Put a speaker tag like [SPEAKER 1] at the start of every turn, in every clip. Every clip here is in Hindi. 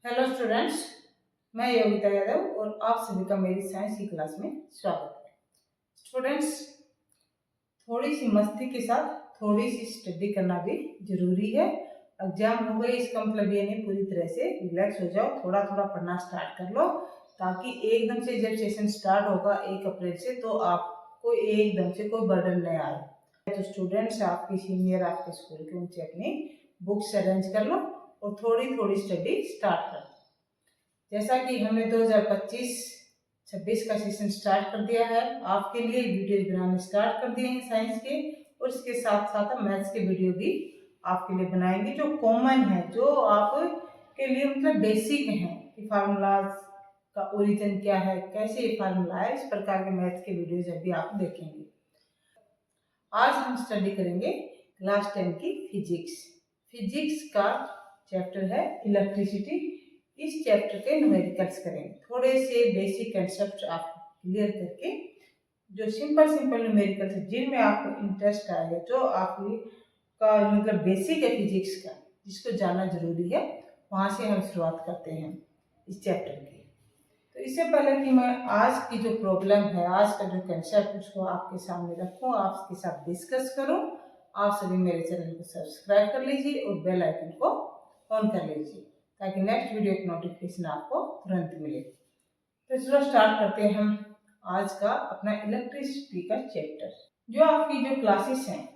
[SPEAKER 1] हेलो स्टूडेंट्स, मैं योगिता यादव और आप सभी का मेरी साइंस की क्लास में स्वागत है। स्टूडेंट्स, थोड़ी सी मस्ती के साथ थोड़ी सी स्टडी करना भी जरूरी है। एग्जाम हो गए इसका मतलब ये नहीं, पूरी तरह से रिलैक्स हो जाओ, थोड़ा थोड़ा पढ़ना स्टार्ट कर लो ताकि एकदम से जब सेशन स्टार्ट होगा 1 अप्रैल से तो आपको एकदम से कोई बर्डन नहीं आए। तो स्टूडेंट्स, आपके सीनियर आपके स्कूल के उनसे अपनी बुक्स अरेंज कर लो और थोड़ी थोड़ी स्टडी स्टार्ट कर लो। जैसा कि हमने 2025-26 का सेशन स्टार्ट कर दिया है, आपके लिए वीडियोज बनाने स्टार्ट कर दिए हैं साइंस के, और इसके साथ साथ हम मैथ्स के वीडियो भी आपके लिए बनाएंगे जो कॉमन है, जो आपके लिए मतलब बेसिक हैं कि फार्मूलाज का ओरिजिन क्या है, कैसे ये फार्मूला है, इस प्रकार के मैथ्स के वीडियोज अभी आप देखेंगे। आज हम स्टडी करेंगे क्लास 10 की फिजिक्स का चैप्टर है इलेक्ट्रिसिटी। इस चैप्टर के न्यूमेरिकल्स करेंगे, थोड़े से बेसिक कंसेप्ट आप क्लियर करके जो सिंपल न्यूमेरिकल्स है जिनमें आपको इंटरेस्ट आएगा, जो आपकी का मतलब बेसिक है फिजिक्स का, जिसको जानना जरूरी है, वहां से हम शुरुआत करते हैं इस चैप्टर की। तो इससे पहले कि मैं आज की जो प्रॉब्लम है, आज का जो कंसेप्ट, उसको आपके सामने रखूं, आपके साथ डिस्कस करूं, आप सभी मेरे चैनल को सब्सक्राइब कर लीजिए और बेल आइकन को ऑन कर लीजिए ताकि नेक्स्ट वीडियो की नोटिफिकेशन आपको तुरंत मिले। तो चलो स्टार्ट करते हैं हम आज का अपना इलेक्ट्रिसिटी का चैप्टर। जो आपकी जो क्लासेस हैं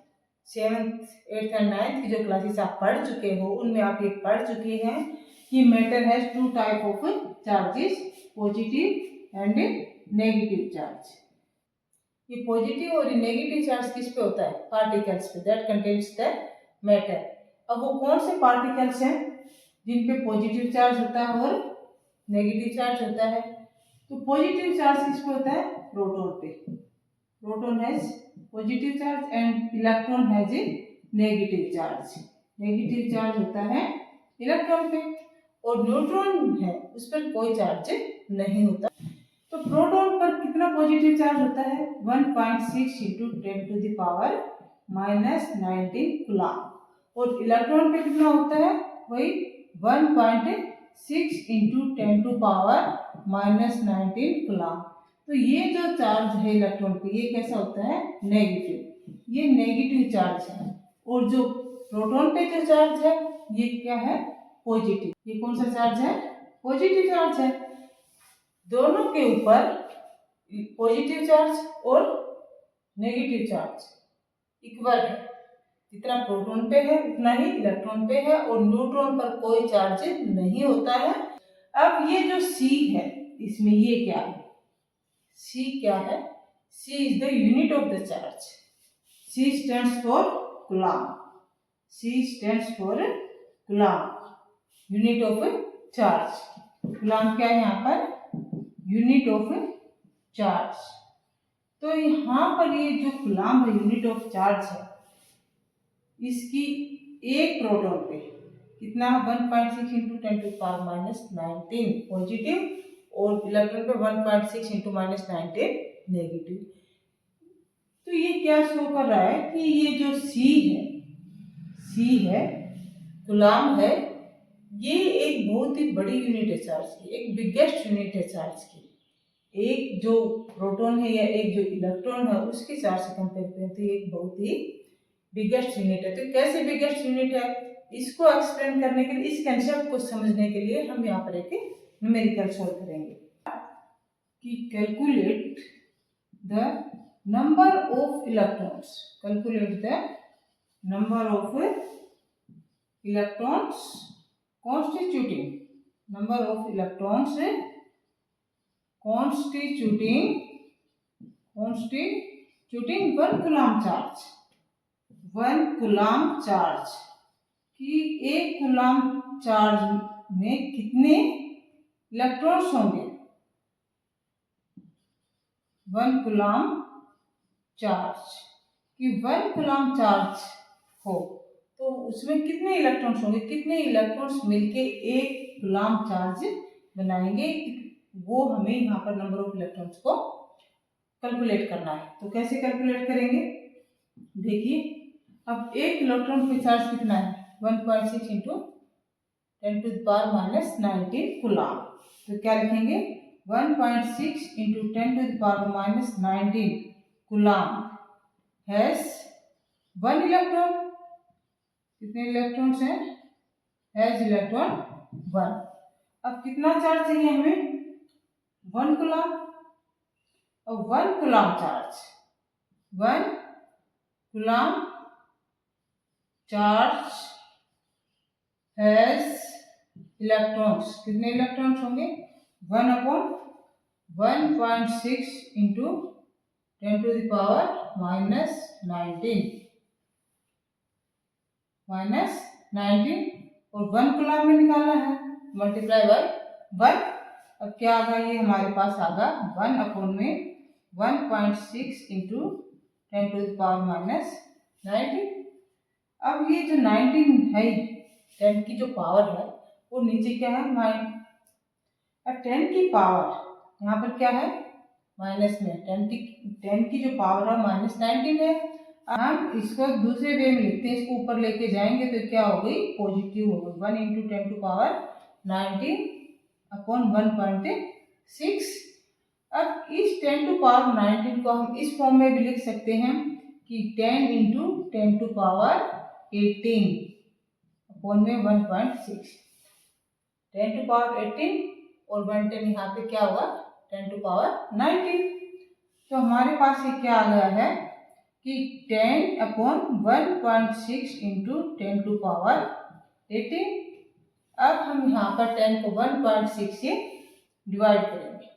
[SPEAKER 1] 7th 8th एंड 9th की जो क्लासेस आप पढ़ चुके हो, उनमें आप ये पढ़ चुके हैं कि matter has 2 type of charges, positive and negative charge. ये पॉजिटिव और नेगेटिव चार्ज किस पे होता है? पार्टिकल्स पे, दैट कंटेन्स द मैटर। अब वो कौन से पार्टिकल्स हैं जिन पे पॉजिटिव चार्ज होता है और नेगेटिव चार्ज होता है? तो पॉजिटिव चार्ज किस पे होता है? प्रोटॉन पे। Proton has positive charge and electron has a negative charge. Negative charge होता है इलेक्ट्रॉन पे, और न्यूट्रॉन है उस पर कोई चार्ज नहीं होता। तो प्रोटॉन पर कितना पॉजिटिव चार्ज होता है? 1.6 इंटू 10⁻⁻19 कूलम। और इलेक्ट्रॉन पे कितना होता है? वही 1.6 इंटू 10⁻⁻19 कूलम। तो ये जो चार्ज है इलेक्ट्रॉन पे, ये कैसा होता है? नेगेटिव। ये नेगेटिव चार्ज है। और जो प्रोटॉन पे जो चार्ज है ये क्या है? पॉजिटिव। ये कौन सा चार्ज है? पॉजिटिव चार्ज है। दोनों के ऊपर पॉजिटिव चार्ज और नेगेटिव चार्ज इक्वल है। जितना प्रोटॉन पे है उतना ही इलेक्ट्रॉन पे है, और न्यूट्रॉन पर कोई चार्ज नहीं होता है। अब ये जो C है, इसमें ये क्या है? C क्या है? C is the unit of the charge. C stands for coulomb. C stands for coulomb, unit of charge. Coulomb क्या है यहाँ पर? Unit of charge. तो यहाँ पर ये जो कूलम यूनिट ऑफ चार्ज है, इसकी एक प्रोटॉन पे कितना? 1.6 इंटू 10⁻⁻19 पॉजिटिव, और इलेक्ट्रॉन पे 1.6 इंटू -19 नेगेटिव। तो ये क्या शो कर रहा है कि ये जो C है, कूलम है, ये एक बहुत ही बड़ी यूनिट है चार्ज की, एक बिगेस्ट यूनिट है चार्ज की। एक जो प्रोटॉन है या एक जो इलेक्ट्रॉन है उसके चार्ज से कंपेयर करें तो एक बहुत ही बिगेस्ट यूनिट है। तो कैसे बिगेस्ट यूनिट है, इसको एक्सप्लेन करने के लिए, इस कंसेप्ट को समझने के लिए हम यहाँ पर एक न्यूमेरिकल सॉल्व करेंगे कि calculate the number of electrons. Calculate the number of electrons constituting number of electrons constituting 1 coulomb charge. 1 coulomb charge कि 1 कूलम चार्ज में कितने इलेक्ट्रॉन्स होंगे? 1 कूलम चार्ज कि 1 कूलम चार्ज हो तो उसमें कितने इलेक्ट्रॉन्स होंगे? कितने इलेक्ट्रॉन्स मिलके 1 कूलम चार्ज बनाएंगे, वो हमें यहाँ पर नंबर ऑफ इलेक्ट्रॉन्स को कैलकुलेट करना है। तो कैसे कैलकुलेट करेंगे? देखिए, अब 1 इलेक्ट्रॉन पे चार्ज कितना है? 1.6 इंटू 10⁻⁻19 कूलाम। तो क्या लिखेंगे 1.6 × 10⁻⁻19 कूलाम हैज 1 इलेक्ट्रॉन। कितने इलेक्ट्रॉन्स हैं? Has electron 1। अब कितना चार्ज चाहिए हमें? 1 कूलाम। और 1 coulomb charge 1 coulomb charge has electrons. कितने इलेक्ट्रॉन्स होंगे? 1/1.6 × 10⁻⁻19 और 1 कूलाम में निकालना है, मल्टीप्लाई बाय 1। अब क्या आ गया? ये हमारे पास आ गया 1/1.6 × 10⁻⁻19। अब ये जो 19 है, 10 की जो पावर है वो नीचे क्या है? 9। अब 10 की पावर यहाँ पर क्या है? माइनस में। 10 की जो पावर है -19 है। हम इसको दूसरे वे में लिखते हैं, इसको ऊपर लेके जाएंगे तो क्या हो गई? पॉजिटिव हो गई। 1 × 10⁻19/1.6। अब इस 10⁻19 को हम इस फॉर्म में भी लिख सकते हैं कि 10 × 10⁻18/1.6। 10⁻18 और 110 यहाँ पे क्या होगा? 10⁻19। तो हमारे पास ये क्या आ गया है कि 10/1.6 × 10⁻18। अब हम यहाँ पर 10 को 1.6 से डिवाइड करेंगे।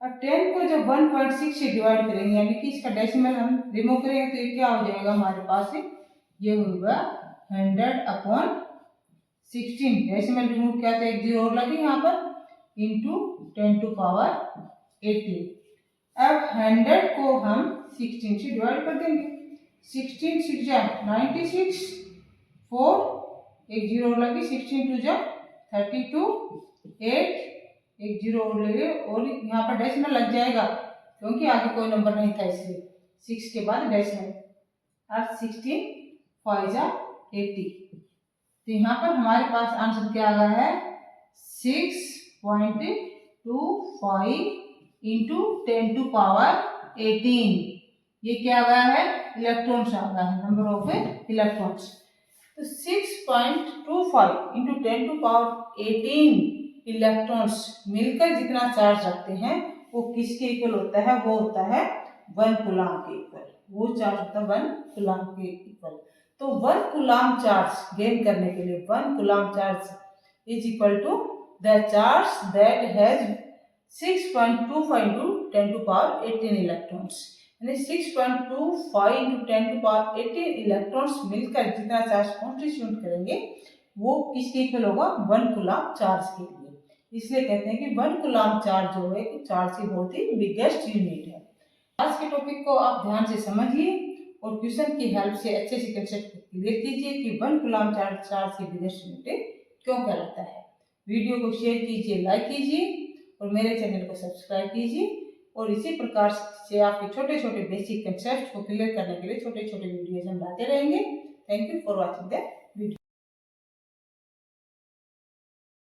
[SPEAKER 1] अब 10 को जब 1.6 से डिवाइड करेंगे, यानी कि इसका डेसिमल हम रिमूव करेंगे, तो ये क्या हो जाएगा हमारे पास? ये होगा 100/16। डेसिमल रिमूव किया तो एक 0 और लगे यहाँ पर, इंटू 10⁻18। अब 100 को हम 16 से डिवाइड कर देंगे। 16 6 जा 96, 4 एक 0 और लगी, 16 2 जा 32, 8 एक 0 और लगे, और यहाँ पर डेसिमल लग जाएगा क्योंकि आगे कोई नंबर नहीं था, इसलिए 6 के बाद डेसिमल। अब 16 5 जा 80। तो यहाँ पर हमारे पास आंसर क्या आ गया है? 6.25 × 10⁻18। ये क्या आ गया है? इलेक्ट्रॉन्स आ गया है, नंबर ऑफ इलेक्ट्रॉन्स। तो 6.25 × 10⁻18 इलेक्ट्रॉन्स मिलकर जितना चार्ज रखते हैं वो किसके इक्वल होता है? वो होता है 1 कूलाम के इक्वल। वो चार्ज होता है 1 कूलाम के इक्वल। तो 1 कूलाम चार्ज गेन करने के लिए 1 coulomb charge is equal to the charge that has 6.25 × 10⁻18 electrons. यानी 6.25 × 10⁻18 इलेक्ट्रॉन्स मिलकर जितना चार्ज कॉन्स्टिट्यूट करेंगे वो किसके इक्वल होगा? 1 कूलाम चार्ज के लिए। इसलिए कहते हैं कि 1 कूलाम चार्ज जो है चार्ज की बहुत ही बिगेस्ट यूनिट है। आज के टॉपिक को आप ध्यान से समझिए और क्वेश्चन की हेल्प से अच्छे से कंसेप्ट को क्लियर कीजिए कि 1 कूलाम चार्ज की बिगेस्ट यूनिट क्यों कहलाता है। वीडियो को शेयर कीजिए, लाइक कीजिए और मेरे चैनल को सब्सक्राइब कीजिए। और इसी प्रकार से आपके छोटे छोटे बेसिक कंसेप्ट को क्लियर करने के लिए छोटे छोटे वीडियोज हम लाते रहेंगे। Thank you for watching the